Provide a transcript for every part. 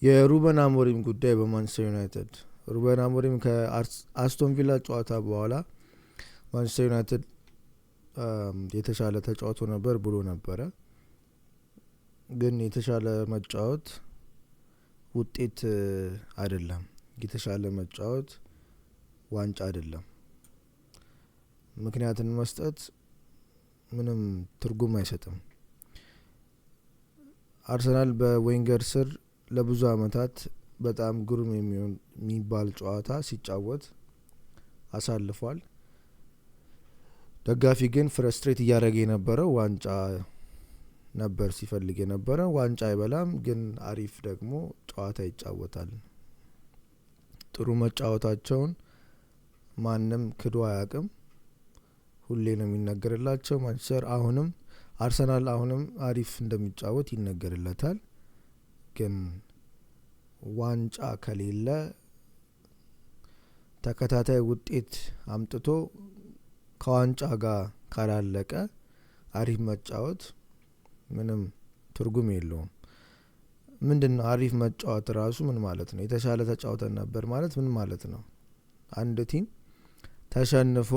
የሩበን አሞሪም ጉዳይ በማንቸስተር ዩናይትድ ሩበን አሞሪም ከአስቶን ቪላ ጨዋታ በኋላ ማንቸስተር ዩናይትድ የተሻለ ተጫውቶ ነበር ብሎ ነበረ። ግን የተሻለ መጫወት ውጤት አይደለም። የተሻለ መጫወት ዋንጫ አይደለም። ምክንያቱም መስጠት ምንም ትርጉም አይሰጥም። አርሰናል በዌንገር ስር ለብዙ አመታት በጣም ግሩም የሚባል ጨዋታ ሲጫወት አሳልፏል። ደጋፊ ግን ፍረስትሬት እያደረገ የነበረው ዋንጫ ነበር ሲፈልግ የነበረው። ዋንጫ አይበላም ግን አሪፍ ደግሞ ጨዋታ ይጫወታል። ጥሩ መጫወታቸውን ማንም ክዶ አያውቅም። ሁሌ ነው የሚነገርላቸው። ማንቸስተር አርሰናል አሁንም አሪፍ እንደሚጫወት ይነገርለታል። ግን ዋንጫ ከሌለ ተከታታይ ውጤት አምጥቶ ከዋንጫ ጋር ካላለቀ አሪፍ መጫወት ምንም ትርጉም የለውም። ምንድነው አሪፍ መጫወት ራሱ ምን ማለት ነው? የተሻለ ተጫውተን ነበር ማለት ምን ማለት ነው? አንድ ቲም ተሸንፎ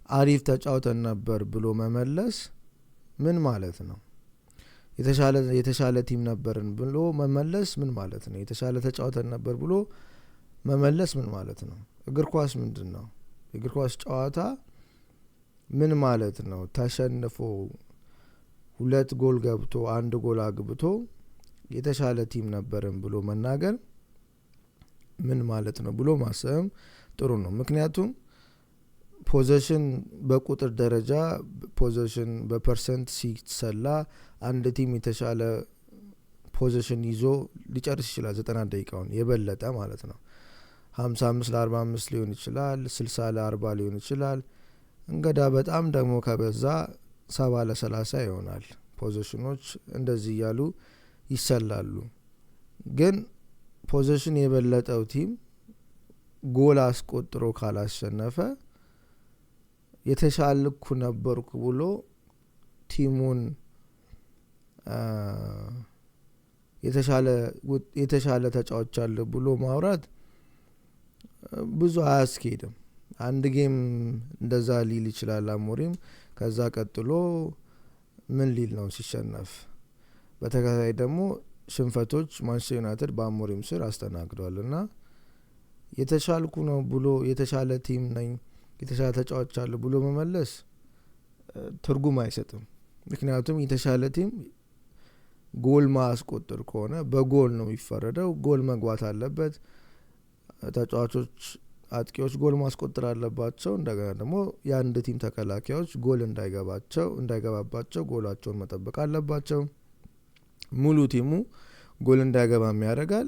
አሪፍ ተጫውተን ነበር ብሎ መመለስ ምን ማለት ነው? የተሻለ ቲም ነበርን ብሎ መመለስ ምን ማለት ነው? የተሻለ ተጫውተን ነበር ብሎ መመለስ ምን ማለት ነው? እግር ኳስ ምንድነው? እግር ኳስ ጨዋታ ምን ማለት ነው? ተሸንፎ 2 ጎል ገብቶ 1 ጎል አግብቶ የተሻለ ቲም ነበርን ብሎ መናገር ምን ማለት ነው ብሎ ማሰብ ጥሩ ነው። ምክንያቱም ፖዚሽን በቁጥር ደረጃ ፖዚሽን በፐርሰንት ሲሰላ አንድ ቲም የተሻለ ፖዚሽን ይዞ ሊጨርስ ይችላል 90 ደቂቃውን የበለጠ ማለት ነው። 55 ለ45 ሊሆን ይችላል፣ 60 ለ40 ሊሆን ይችላል። እንገዳ በጣም ደግሞ ከበዛ 70 ለ30 ይሆናል። ፖዚሽኖች እንደዚህ ያሉ ይሰላሉ። ግን ፖዚሽን የበለጠው ቲም ጎል አስቆጥሮ ካላሸነፈ የተሻልኩ ነበርኩ ብሎ ቲሙን የተሻለ ተጫዋች ብሎ ማውራት ብዙ አያስኬድም። አንድ ጌም እንደዛ ሊል ይችላል አሞሪም። ከዛ ቀጥሎ ምን ሊል ነው ሲሸነፍ? በተከታታይ ደግሞ ሽንፈቶች ማንቸስተር ዩናይትድ በአሞሪም ስር አስተናግዷልና የተሻልኩ ነው ብሎ የተሻለ ቲም ነኝ የተሻለ ተጫዋች አለ ብሎ መመለስ ትርጉም አይሰጥም። ምክንያቱም የተሻለ ቲም ጎል ማስቆጠር ከሆነ በጎል ነው የሚፈረደው። ጎል መግባት አለበት። ተጫዋቾች አጥቂዎች ጎል ማስቆጠር አለባቸው። እንደገና ደግሞ የአንድ ቲም ተከላካዮች ጎል እንዳይገባባቸው ጎላቸውን መጠበቅ አለባቸው። ሙሉ ቲሙ ጎል እንዳይገባም ያደርጋል፣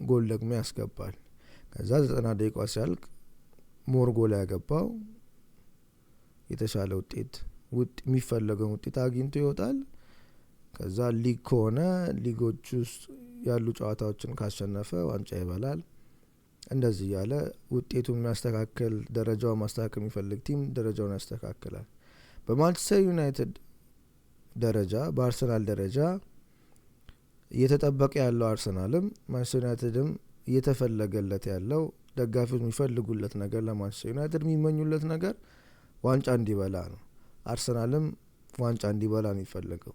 ጎል ደግሞ ያስገባል። ከዛ 90 ደቂቃ ሲያልቅ ሞር ጎል ያገባው የተሻለ ውጤት የሚፈለገውን ውጤት አግኝቶ ይወጣል። ከዛ ሊግ ከሆነ ሊጎች ውስጥ ያሉ ጨዋታዎችን ካሸነፈ ዋንጫ ይበላል። እንደዚህ ያለ ውጤቱን የሚያስተካክል ደረጃውን ማስተካከል የሚፈልግ ቲም ደረጃውን ያስተካክላል። በማንቸስተር ዩናይትድ ደረጃ በአርሰናል ደረጃ እየተጠበቀ ያለው አርሰናልም ማንቸስተር ዩናይትድም እየተፈለገለት ያለው ደጋፊዎች የሚፈልጉለት ነገር ለማንቸስተር ዩናይትድ የሚመኙለት ነገር ዋንጫ እንዲበላ ነው። አርሰናልም ዋንጫ እንዲበላ ነው የሚፈልገው።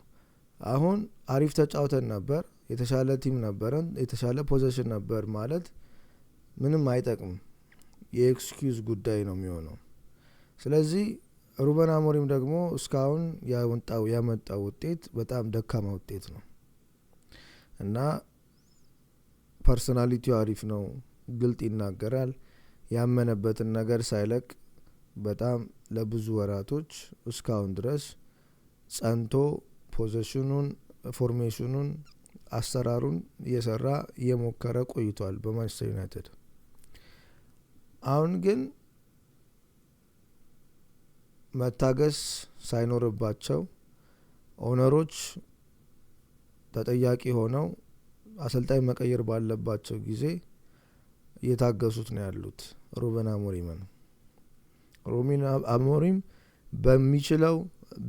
አሁን አሪፍ ተጫውተን ነበር፣ የተሻለ ቲም ነበረን፣ የተሻለ ፖዚሽን ነበር ማለት ምንም አይጠቅም። የኤክስኪዩዝ ጉዳይ ነው የሚሆነው። ስለዚህ ሩበን አሞሪም ደግሞ እስካሁን ያመጣው ውጤት በጣም ደካማ ውጤት ነው እና ፐርሶናሊቲው አሪፍ ነው፣ ግልጥ ይናገራል። ያመነበትን ነገር ሳይለቅ በጣም ለብዙ ወራቶች እስካሁን ድረስ ጸንቶ ፖዚሽኑን፣ ፎርሜሽኑን፣ አሰራሩን እየሰራ እየሞከረ ቆይቷል በማንቸስተር ዩናይትድ። አሁን ግን መታገስ ሳይኖርባቸው ኦነሮች ተጠያቂ ሆነው አሰልጣኝ መቀየር ባለባቸው ጊዜ እየታገሱት ነው ያሉት ሩበን አሞሪምን። ሩበን አሞሪም በሚችለው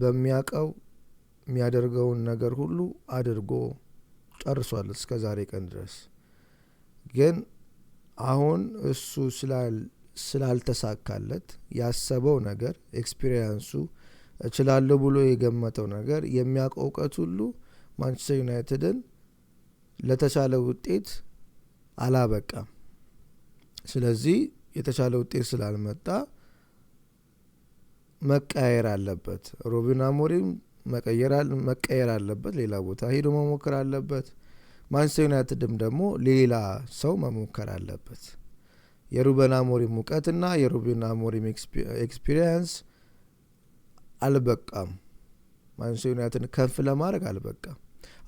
በሚያቀው የሚያደርገውን ነገር ሁሉ አድርጎ ጨርሷል እስከ ዛሬ ቀን ድረስ። ግን አሁን እሱ ስላልተሳካለት ያሰበው ነገር ኤክስፒሪየንሱ እችላለሁ ብሎ የገመተው ነገር የሚያውቀው እውቀት ሁሉ ማንቸስተር ዩናይትድን ለተሻለ ውጤት አላበቃም። ስለዚህ የተሻለ ውጤት ስላልመጣ መቀየር አለበት። ሩበን አሞሪም መቀየር አለበት። ሌላ ቦታ ሄዶ መሞከር አለበት። ማንቸስተር ዩናይትድም ደግሞ ሌላ ሰው መሞከር አለበት። የሩበን አሞሪም እውቀትና የሩበን አሞሪም ኤክስፒሪየንስ አልበቃም። ማንቸስተር ዩናይትድን ከፍ ለማድረግ አልበቃም።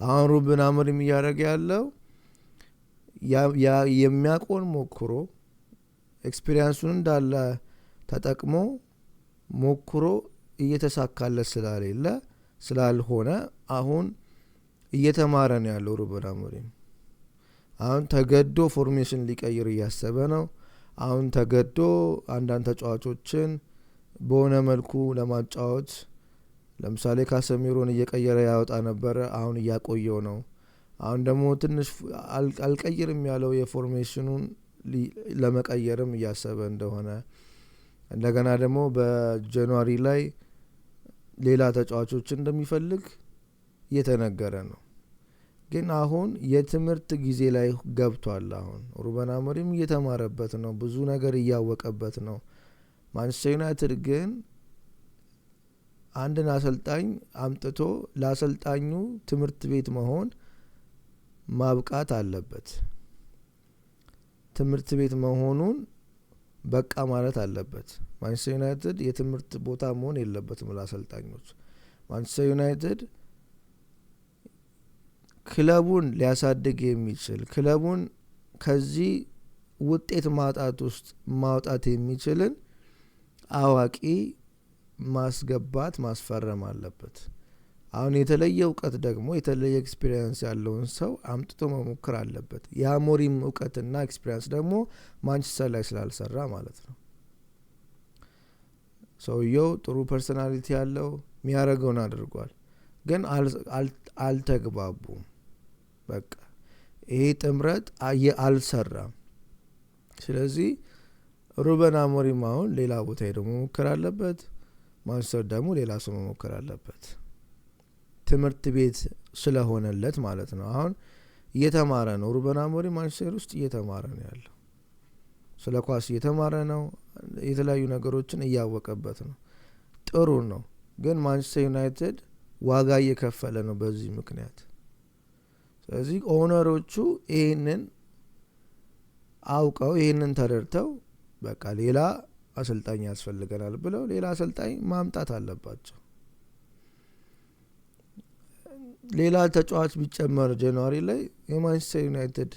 አሁን ሩበን አሞሪም እያደረገ ያለው የሚያቆን ሞክሮ ኤክስፒሪየንሱን እንዳለ ተጠቅሞ ሞክሮ እየተሳካለት ስላልሆነ አሁን እየተማረ ነው ያለው ሩበን አሞሪም። አሁን ተገዶ ፎርሜሽን ሊቀይር እያሰበ ነው። አሁን ተገዶ አንዳንድ ተጫዋቾችን በሆነ መልኩ ለማጫወት ለምሳሌ ካሰሚሮን እየቀየረ ያወጣ ነበረ፣ አሁን እያቆየው ነው። አሁን ደግሞ ትንሽ አልቀይርም ያለው የፎርሜሽኑን ለመቀየርም እያሰበ እንደሆነ እንደገና ደግሞ በጃንዋሪ ላይ ሌላ ተጫዋቾችን እንደሚፈልግ እየተነገረ ነው። ግን አሁን የትምህርት ጊዜ ላይ ገብቷል። አሁን ሩበን አሞሪም እየተማረበት ነው፣ ብዙ ነገር እያወቀበት ነው። ማንቸስተር ዩናይትድ ግን አንድን አሰልጣኝ አምጥቶ ለአሰልጣኙ ትምህርት ቤት መሆን ማብቃት አለበት። ትምህርት ቤት መሆኑን በቃ ማለት አለበት። ማንቸስተር ዩናይትድ የትምህርት ቦታ መሆን የለበትም ለአሰልጣኞች። ማንቸስተር ዩናይትድ ክለቡን ሊያሳድግ የሚችል ክለቡን ከዚህ ውጤት ማጣት ውስጥ ማውጣት የሚችልን አዋቂ ማስፈረም አለበት። አሁን የተለየ እውቀት ደግሞ የተለየ ኤክስፒሪየንስ ያለውን ሰው አምጥቶ መሞከር አለበት። የአሞሪም እውቀትና ኤክስፒሪየንስ ደግሞ ማንቸስተር ላይ ስላልሰራ ማለት ነው። ሰውየው ጥሩ ፐርሰናሊቲ ያለው የሚያደርገውን አድርጓል፣ ግን አልተግባቡም። በቃ ይሄ ጥምረት አልሰራም። ስለዚህ ሩበን አሞሪም አሁን ሌላ ቦታ ሄዶ መሞከር አለበት። ማንቸስተር ደግሞ ሌላ ሰው መሞከር አለበት። ትምህርት ቤት ስለሆነለት ማለት ነው። አሁን እየተማረ ነው። ሩበን አሞሪም ማንቸስተር ውስጥ እየተማረ ነው ያለው። ስለ ኳስ እየተማረ ነው። የተለያዩ ነገሮችን እያወቀበት ነው። ጥሩ ነው። ግን ማንቸስተር ዩናይትድ ዋጋ እየከፈለ ነው በዚህ ምክንያት። ስለዚህ ኦነሮቹ ይህንን አውቀው ይህንን ተረድተው በቃ ሌላ አሰልጣኝ ያስፈልገናል ብለው ሌላ አሰልጣኝ ማምጣት አለባቸው። ሌላ ተጫዋች ቢጨመር ጃንዋሪ ላይ የማንቸስተር ዩናይትድ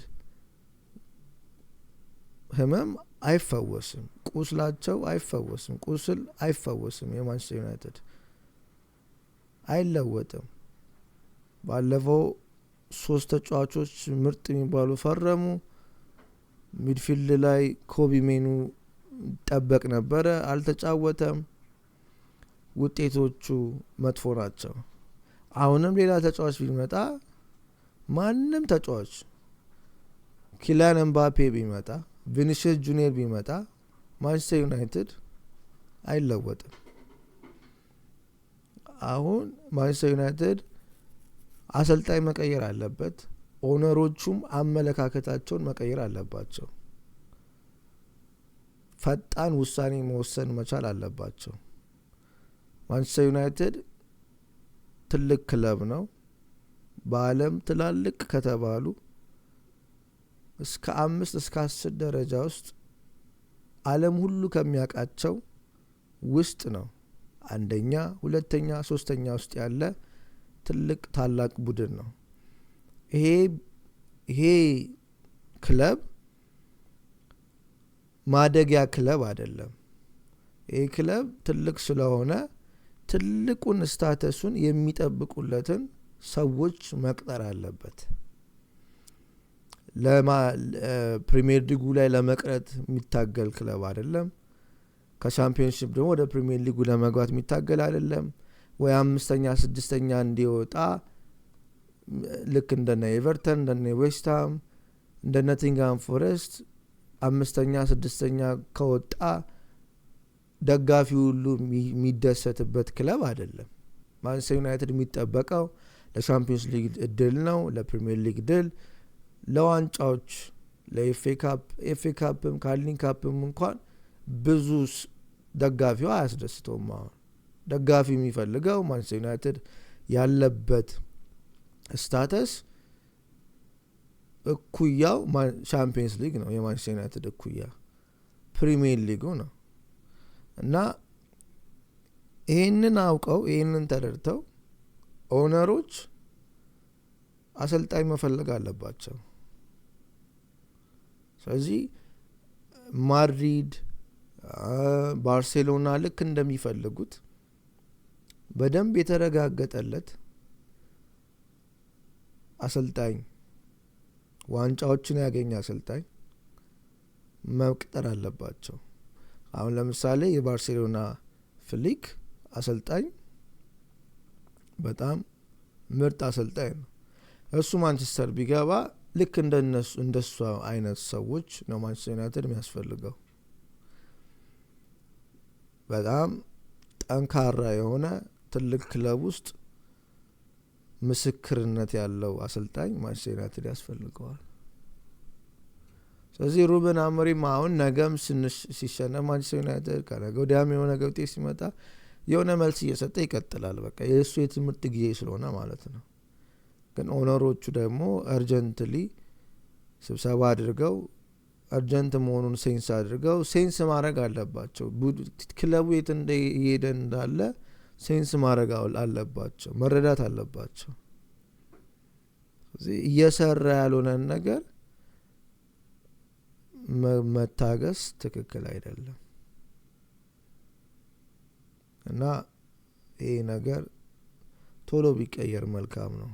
ህመም አይፈወስም። ቁስላቸው አይፈወስም። ቁስል አይፈወስም። የማንቸስተር ዩናይትድ አይለወጥም። ባለፈው 3 ተጫዋቾች ምርጥ የሚባሉ ፈረሙ። ሚድፊልድ ላይ ኮቢ ሜኑ ጠበቅ ነበረ፣ አልተጫወተም። ውጤቶቹ መጥፎ ናቸው። አሁንም ሌላ ተጫዋች ቢመጣ ማንም ተጫዋች ኪሊያን ኤምባፔ ቢመጣ ቪኒሲየስ ጁኒየር ቢመጣ ማንቸስተር ዩናይትድ አይለወጥም። አሁን ማንቸስተር ዩናይትድ አሰልጣኝ መቀየር አለበት። ኦነሮቹም አመለካከታቸውን መቀየር አለባቸው። ፈጣን ውሳኔ መወሰን መቻል አለባቸው። ማንቸስተር ዩናይትድ ትልቅ ክለብ ነው። በዓለም ትላልቅ ከተባሉ እስከ 5 እስከ 10 ደረጃ ውስጥ ዓለም ሁሉ ከሚያውቃቸው ውስጥ ነው። አንደኛ፣ ሁለተኛ፣ ሶስተኛ ውስጥ ያለ ትልቅ ታላቅ ቡድን ነው። ይሄ ክለብ ማደጊያ ክለብ አይደለም። ይሄ ክለብ ትልቅ ስለሆነ ትልቁን ስታተሱን የሚጠብቁለትን ሰዎች መቅጠር አለበት። ፕሪሚየር ሊጉ ላይ ለመቅረት የሚታገል ክለብ አይደለም። ከቻምፒዮንሺፕ ደግሞ ወደ ፕሪሚየር ሊጉ ለመግባት የሚታገል አይደለም። ወይ 5ኛ 6ኛ እንዲወጣ ልክ እንደነ ኤቨርተን እንደነ ዌስትሃም እንደ ኖቲንግሃም ፎረስት 5ኛ 6ኛ ከወጣ ደጋፊ ሁሉ የሚደሰትበት ክለብ አይደለም። ማንቸስተር ዩናይትድ የሚጠበቀው ለቻምፒየንስ ሊግ እድል ነው፣ ለፕሪሚየር ሊግ ድል፣ ለዋንጫዎች፣ ለኤፍኤ ካፕም ካርሊንግ ካፕም እንኳን ብዙ ደጋፊው አያስደስተውም። አሁን ደጋፊ የሚፈልገው ማንቸስተር ዩናይትድ ያለበት ስታተስ እኩያው ቻምፒየንስ ሊግ ነው። የማንቸስተር ዩናይትድ እኩያ ፕሪሚየር ሊጉ ነው እና ይህንን አውቀው ይህንን ተረድተው ኦነሮች አሰልጣኝ መፈለግ አለባቸው። ስለዚህ ማድሪድ፣ ባርሴሎና ልክ እንደሚፈልጉት በደንብ የተረጋገጠለት አሰልጣኝ፣ ዋንጫዎችን ያገኘ አሰልጣኝ መቅጠር አለባቸው። አሁን ለምሳሌ የባርሴሎና ፍሊክ አሰልጣኝ በጣም ምርጥ አሰልጣኝ ነው። እሱ ማንቸስተር ቢገባ ልክ እንደሱ አይነት ሰዎች ነው ማንቸስተር ዩናይትድ የሚያስፈልገው። በጣም ጠንካራ የሆነ ትልቅ ክለብ ውስጥ ምስክርነት ያለው አሰልጣኝ ማንቸስተር ዩናይትድ ያስፈልገዋል። ስለዚህ ሩበን አሞሪም አሁን ነገም ሲሸነፍ ማንቸስተር ዩናይትድ ከነገ ወዲያም የሆነ ውጤት ሲመጣ የሆነ መልስ እየሰጠ ይቀጥላል። በቃ የእሱ የትምህርት ጊዜ ስለሆነ ማለት ነው። ግን ኦነሮቹ ደግሞ አርጀንትሊ ስብሰባ አድርገው አርጀንት መሆኑን ሴንስ አድርገው ሴንስ ማድረግ አለባቸው። ክለቡ የት እየሄደ እንዳለ ሴንስ ማድረግ አለባቸው፣ መረዳት አለባቸው። ስለዚህ እየሰራ ያልሆነን ነገር መታገስ ትክክል አይደለም እና ይሄ ነገር ቶሎ ቢቀየር መልካም ነው።